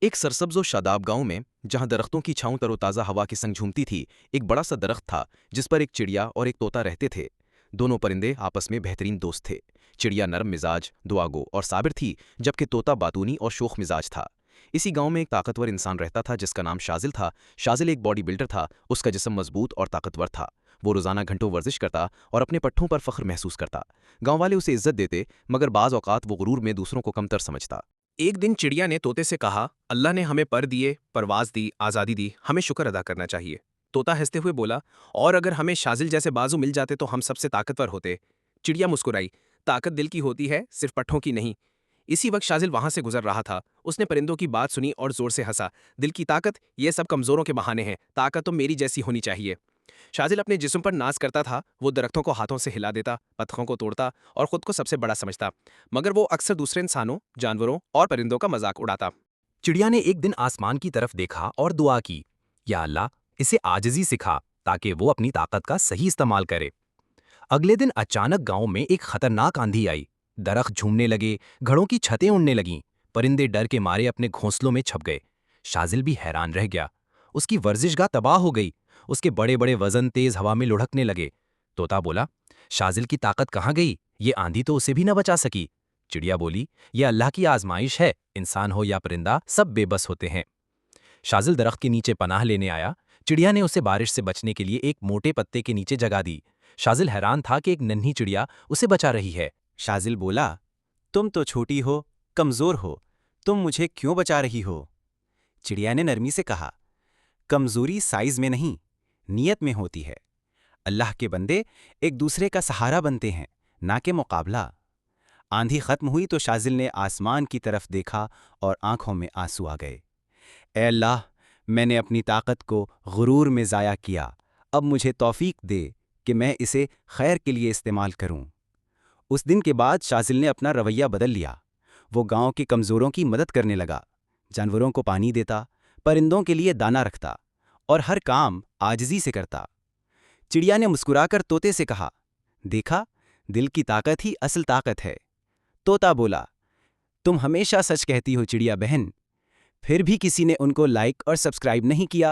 एक सरसब्ज और शादाब गांव में, जहां दरख्तों की छांव तरोताज़ा हवा के संग झूमती थी, एक बड़ा सा दरख्त था जिस पर एक चिड़िया और एक तोता रहते थे। दोनों परिंदे आपस में बेहतरीन दोस्त थे। चिड़िया नरम मिजाज, दुआगो और साबिर थी, जबकि तोता बातूनी और शोख मिजाज था। इसी गांव में एक ताकतवर इंसान रहता था जिसका नाम शाजिल था। शाजिल एक बॉडी बिल्डर था। उसका जिस्म मजबूत और ताकतवर था। वो रोजाना घंटों वर्जिश करता और अपने पट्ठों पर फख्र महसूस करता। गांव वाले उसे इज्जत देते, मगर बाज़ औक़ात वो गुरूर में दूसरों को कमतर समझता। एक दिन चिड़िया ने तोते से कहा, अल्लाह ने हमें पर दिए, परवाज दी, आज़ादी दी, हमें शुक्र अदा करना चाहिए। तोता हंसते हुए बोला, और अगर हमें शाजिल जैसे बाजू मिल जाते तो हम सबसे ताकतवर होते। चिड़िया मुस्कुराई, ताकत दिल की होती है, सिर्फ पट्ठों की नहीं। इसी वक्त शाजिल वहां से गुजर रहा था। उसने परिंदों की बात सुनी और जोर से हंसा। दिल की ताकत, ये सब कमजोरों के बहाने हैं, ताकत तो मेरी जैसी होनी चाहिए। शाजिल अपने जिस्म पर नाज करता था। वो दरख्तों को हाथों से हिला देता, पत्थरों को तोड़ता और खुद को सबसे बड़ा समझता। मगर वो अक्सर दूसरे इंसानों, जानवरों और परिंदों का मजाक उड़ाता। चिड़िया ने एक दिन आसमान की तरफ देखा और दुआ की, या अल्लाह, इसे आजिज़ी सिखा ताकि वो अपनी ताकत का सही इस्तेमाल करे। अगले दिन अचानक गांव में एक खतरनाक आंधी आई। दरख्त झूमने लगे, घरों की छतें उड़ने लगीं, परिंदे डर के मारे अपने घोंसलों में छप गए। शाजिल भी हैरान रह गया। उसकी वर्जिशगाह तबाह हो गई। उसके बड़े बड़े वजन तेज हवा में लुढ़कने लगे। तोता बोला, शाजिल की ताकत कहाँ गई? ये आंधी तो उसे भी न बचा सकी। चिड़िया बोली, यह अल्लाह की आजमाइश है, इंसान हो या परिंदा, सब बेबस होते हैं। शाजिल दरख्त के नीचे पनाह लेने आया। चिड़िया ने उसे बारिश से बचने के लिए एक मोटे पत्ते के नीचे जगा दी। शाजिल हैरान था कि एक नन्ही चिड़िया उसे बचा रही है। शाजिल बोला, तुम तो छोटी हो, कमजोर हो, तुम मुझे क्यों बचा रही हो? चिड़िया ने नरमी से कहा, कमजोरी साइज में नहीं, नियत में होती है। अल्लाह के बंदे एक दूसरे का सहारा बनते हैं, ना कि मुकाबला। आंधी खत्म हुई तो शाजिल ने आसमान की तरफ देखा और आंखों में आंसू आ गए। ए अल्लाह, मैंने अपनी ताकत को गुरूर में ज़ाया किया। अब मुझे तौफीक दे कि मैं इसे खैर के लिए इस्तेमाल करूं। उस दिन के बाद शाजिल ने अपना रवैया बदल लिया। वो गांव के कमज़ोरों की मदद करने लगा, जानवरों को पानी देता, परिंदों के लिए दाना रखता और हर काम आजिज़ी से करता। चिड़िया ने मुस्कुराकर तोते से कहा, देखा, दिल की ताकत ही असल ताकत है। तोता बोला, तुम हमेशा सच कहती हो चिड़िया बहन। फिर भी किसी ने उनको लाइक और सब्सक्राइब नहीं किया।